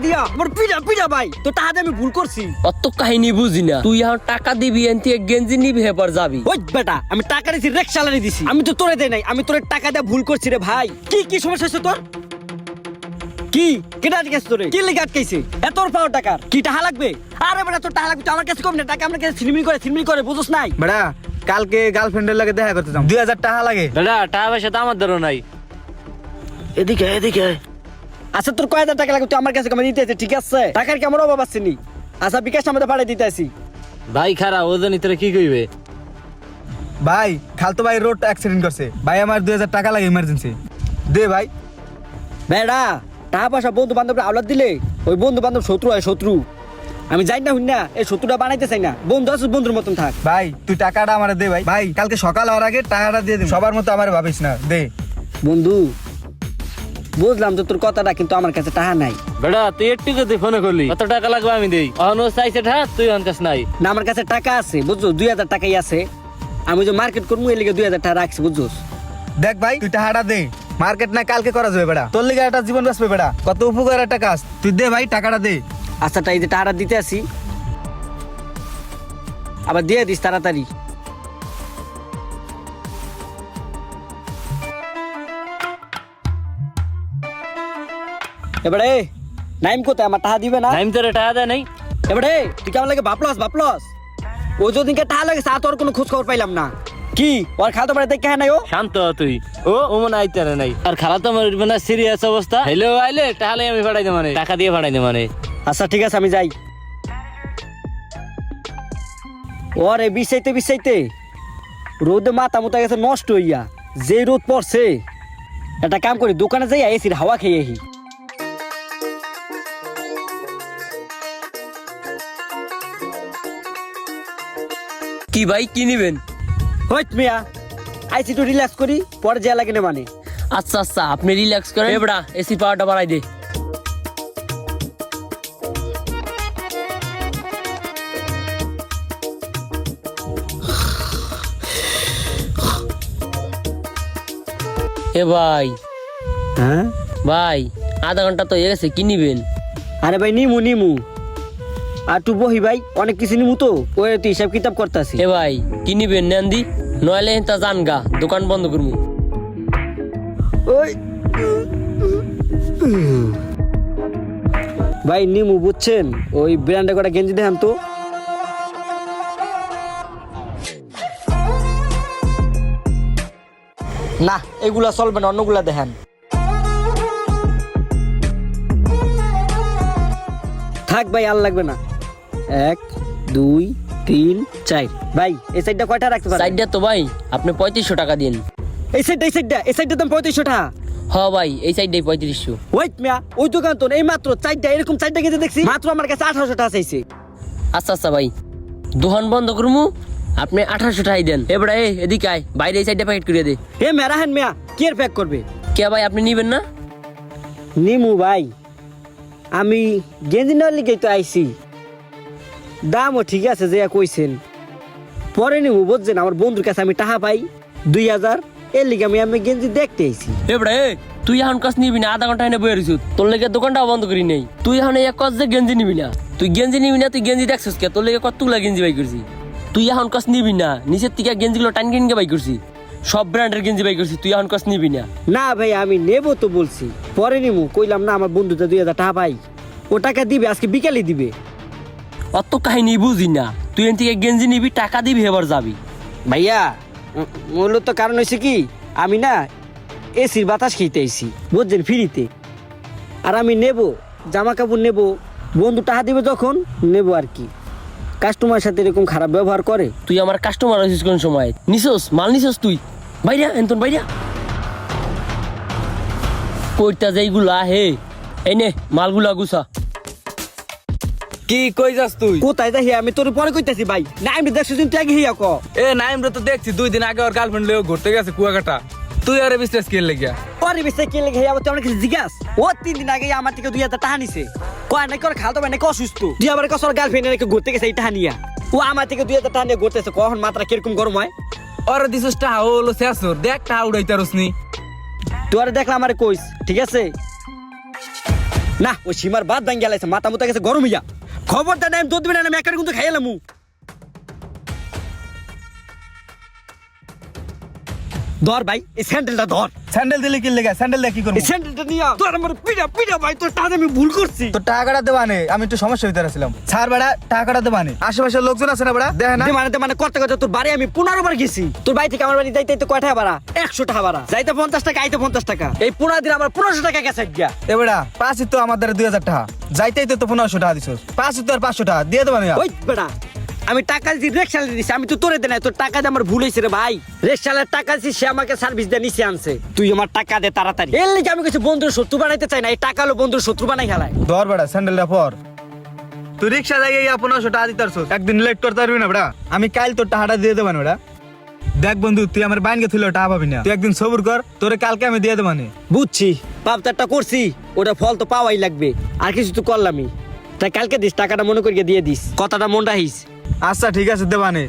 দিয়া মোর পিড়া পিড়া ভাই তো টাকা দিয়ে আমি ভুল করছি। অত কাহিনী বুঝি না, তুই এখন টাকা দিবি এনতে গেঞ্জি নিবি এবার যাবি। ওই বেটা আমি টাকা দিছি রিকশা চালানি দিছি, আমি তো তোরে দেই নাই, আমি তোরে টাকা দিয়ে ভুল করছি রে ভাই। কি কি সমস্যা হইছে তোর? কি কেটা আটকেছে তোরে? কি লেগে আটকাইছে? এতর পাওয়ার টাকার কি টাকা লাগবে? আরে বেটা তোর টাকা লাগবে তো আমার কাছে কম না, টাকা আমার কাছে ছিনমিনি করে বুঝছ নাই? বেড়া কালকে গার্লফ্রেন্ডের লাগে দেখা করতে যাম, 2000 টাকা লাগে। দাদা টাকা পয়সা তো আমার ধরো নাই। এদিকে এদিকে আচ্ছা তোর কয় হাজার টাকা লাগবে তুই আমার কাছে কমে দিতেছে, ঠিক আছে? টাকার কি আমার অভাব আছে নি? আচ্ছা বিকাশ আমাদের পাঠিয়ে দিতেছি। ভাই খারাপ ওজনই তোরা কি কইবে? ভাই খালতো ভাই রোড অ্যাক্সিডেন্ট করছে ভাই, আমার 2000 টাকা লাগে ইমার্জেন্সি, দে ভাই। বেড়া টাকা পয়সা বন্ধু বান্ধবরা আওলাদ দিলে ওই বন্ধু বান্ধব শত্রু হয় শত্রু। আমি যাই না হুইনা এই শত্রুটা বানাইতে চাই না, বন্ধু আছে বন্ধুর মতন থাক। ভাই তুই টাকাটা আমারে দে ভাই, ভাই কালকে সকাল হওয়ার আগে টাকাটা দিয়ে দিন, সবার মতো আমারে ভাবিস না, দে। বন্ধু বুঝলাম তো তোর কথাটা, কিন্তু আমার কাছে টাকা নাই। বেটা তুই একটু যদি ফোনে করলি কত টাকা লাগবে আমি দেই, অহনো চাইছে টাকা তুই অনকাস নাই। না আমার কাছে টাকা আছে বুঝছো, 2000 টাকাই আছে। আমি যে মার্কেট করবো এর লিগে 2000 টাকা রাখছি বুঝছো। দেখ ভাই তুই টাকাটা দে, মার্কেট না কালকে করা যাবে বেড়া, তোর লিগে একটা জীবন বাঁচবে বেড়া, কত উপকার একটা কাজ, তুই দে ভাই টাকাটা দে। আচ্ছা তাই যে টাকাটা দিতে আসি, আবার দিয়ে দিস তাড়াতাড়ি। এবারে নাইম কোথায়, আমার টাকা দিবে না? টাইম তোরে টাকা দেয় নাই। এবারে তুই কেমন লাগে ভাবলস ও যদিনকে টাকা লাগে তা তোর কোনো খোঁজ খবর পাইলাম না। কি ওর খালতো বাড়িতে কে নাই ও? শান্ত হ তুই, ও মনে আইতে নাই। আর খালা তো আমার মানে সিরিয়াস অবস্থা, হ্যালো আইলে তাহলে আমি ফাটাই দে, মানে টাকা দিয়ে ফাটাই দে মানে। আচ্ছা ঠিক আছে আমি যাই। ওরে বিছাইতে রোদে মাথা মুতা গেছে নষ্ট হইয়া, যে রোদ পড়ছে একটা কাম করি দোকানে যাই এসির হাওয়া খেয়ে আহি। কি ভাই কি নিবেন? হইত মিয়া আইসি একটু রিল্যাক্স করি, পরে যা লাগে না মানে। আচ্ছা আচ্ছা আপনি রিল্যাক্স করেন, এবড়া এসি পাওয়ারটা বাড়াই দে। এ ভাই হ্যাঁ ভাই আধা ঘন্টা তো হয়ে গেছে, কি নিবেন? আরে ভাই নিমু আর তু বহি ভাই, অনেক কিছু নিমু তো ওই তুই হিসাব কিতাব করতেছি। এ ভাই কি নিবেন নেন দি, নইলে তা জান গা দোকান বন্ধ করবো। ওই ভাই নিমু বুঝছেন, ওই ব্র্যান্ডে কটা গেঞ্জি দেখান তো। না এগুলা চলবে না, অন্যগুলা দেখান। থাক ভাই আর লাগবে না, 1 2 3 4 ভাই এই সাইডটা কয়টা রাখতে পারেন? সাইডটা তো ভাই আপনি 3500 টাকা দিন। এই সাইডটা দাম 3500 টাকা। হ ভাই এই সাইডটাই 3500। ওয়েট মিয়া ওই দোকান তো এই মাত্র চারটা এরকম চারটা গেজে দেখছি, মাত্র আমার কাছে 1800 টাকা চাইছে। আচ্ছা আচ্ছা ভাই দোকান বন্ধ করবো, আপনি 1800 টাকাই দেন। এবারে এদিকে আয়, বাইরে এই সাইডটা প্যাকেট করে দে। এ মেরাহেন মিয়া কি এর প্যাক করবে? কে ভাই আপনি নিবেন না? নিমু ভাই, আমি গেঞ্জি নেওয়ার লিগেই তো আইছি, দামও ঠিক আছে যে কইছেন, পরে নিমু বুঝছেন। আমার বন্ধুর কাছে আমি টাকা পাই 2000, এর লিগে আমি গেঞ্জি দেখতে আইছি। এবারে তুই এখন কাজ নিবি না, আধা ঘন্টা এনে বয়ে রইছিস, তোর লেগে দোকানটাও বন্ধ করি নেই। তুই এখন এক কাজ যে গেঞ্জি নিবি না, তুই গেঞ্জি দেখছিস কে? তোর লেগে কতগুলা গেঞ্জি বাই করছি। তুই এখন কাজ নিবি না, নিচের থেকে গেঞ্জিগুলো টান কিনকে বাই করছি, সব ব্র্যান্ডের গেঞ্জি বাই করছি, তুই এখন কাজ নিবি না। না ভাই আমি নেবো তো বলছি, পরে নিমু কইলাম না। আমার বন্ধুটা 2000 টাকা পাই, ও টাকা দিবে আজকে বিকালে দিবে। অত কাহিনী বুঝি না, তুই এন থেকে গেঞ্জি নিবি, টাকা দিবি, এবার যাবি। ভাইয়া মূলত কারণ হয়েছে কি, আমি না এসির বাতাস খেতে আইছি বুঝছেন ফ্রিতে, আর আমি নেব জামা কাপড় নেব, বন্ধু টাকা দিবে যখন নেব আর কি। কাস্টমারের সাথে এরকম খারাপ ব্যবহার করে। তুই আমার কাস্টমার হয়েছিস কোন সময়? নিছস মাল নিছস তুই, বাইরা এন্তন বাইরা কইতা যেইগুলা হে এই নে মালগুলা গুছা। কি কই যাস তুই? কোথায় যাই আমি তোর পরে কইতাছি ভাই, না আমি দেখছি তুই আগে হিয়া ক। এ নাইম রে তো দেখছি 2 দিন আগে ওর গার্লফ্রেন্ড লয়ে ঘুরতে গেছে কুয়াকাটা, তুই আরে বিশ্বাস কি লাগিয়া? পরে বেশি কে লেগে হিয়া তুই আমার কাছে জিজ্ঞাস, ও 3 দিন আগে আমার থেকে 2000 টাকা নিছে, কয় নাকি ওর খালতো ভাই নাকি অসুস্থ, তুই আমার কাছে ওর গার্লফ্রেন্ড নাকি ঘুরতে গেছে এই টাকা নিয়া, ও আমার থেকে 2000 টাকা নিয়ে ঘুরতেছে, কখন মাত্রা কিরকম গরম হয়। ওর দিছস টা হলো শেষর, দেখ টা উড়াইতারস নি। তুই আরে দেখলাম আমারে কইস ঠিক আছে, না ওই সীমার বাদ ভাঙ্গি গেলাইছে, মাথা মুতা গেছে গরম হইয়া। খবরদার না, আমি দুধ দিবি না, আমি একার কিন্তু খাইলাম। ধর ভাই, এই স্যান্ডেলটা ধর। স্যান্ডেল দিলে কি লেগে? স্যান্ডেল দিয়ে কি করবো? এই স্যান্ডেলটা নিয়া তোর আমার পিটা পিটা ভাই, তোর টাকা আমি ভুল করছি। তো টাকাটা দেবা নে, আমি একটু সমস্যা ভিতরে ছিলাম। ছাড় বেড়া, টাকাটা দেবা নে। আশেপাশের লোকজন আছে না বেড়া, দেখে না? মানে করতে করতে তোর বাড়ি আমি 15 বার গেছি। তোর বাড়ি থেকে আমার বাড়ি যাইতে তো কয় টাকা ভাড়া? 100 টাকা ভাড়া। যাইতে 50 টাকা, আইতে 50 টাকা। এই 15 দিন আমার 1500 টাকা গেছে গিয়া। এ বেড়া, পাঁচই তো আমার দ্বারা 2000 টাকা, যাইতেই তো 1500 টাকা দিছস। পাঁচই তো আর 500 টাকা দিয়ে দেবা নে। ওই বেটা, আমি টাকা দিছি, রিকশালে দিছি, আমি তো তোরে দে নাই। তোর টাকা দিয়ে আমার ভুল হয়েছে রে ভাই। রিকশালের টাকা দিছি, সে আমাকে সার্ভিস দিয়ে নিচে আনছে। তুই আমার টাকা দে তাড়াতাড়ি। এর লিগে আমি কিছু বন্ধুর শত্রু বানাইতে চাই না। এই টাকা হলো বন্ধুর শত্রু বানাই খেলায়। ধর বেড়া স্যান্ডেলটা পর। তুই রিক্সা যাই 1500 টাকা দিতে পারছস, একদিন লেট করতে পারবি না বেড়া। আমি কাল তোর টাকাটা দিয়ে দেবানি বেড়া। দেখ বন্ধু, তুই আমার বাইনকে থুলে টাকা পাবি না। তুই একদিন সবুর কর, তোরে কালকে আমি দিয়ে দেবানি। বুঝছি, পাপতারটা করছি, ওটা ফল তো পাওয়াই লাগবে। আর কিছু তো করলামই। তাই কালকে দিস, টাকাটা মনে করিয়ে দিয়ে দিস। কথাটা মন রাখিস। আচ্ছা ঠিক আছে, দেবানি।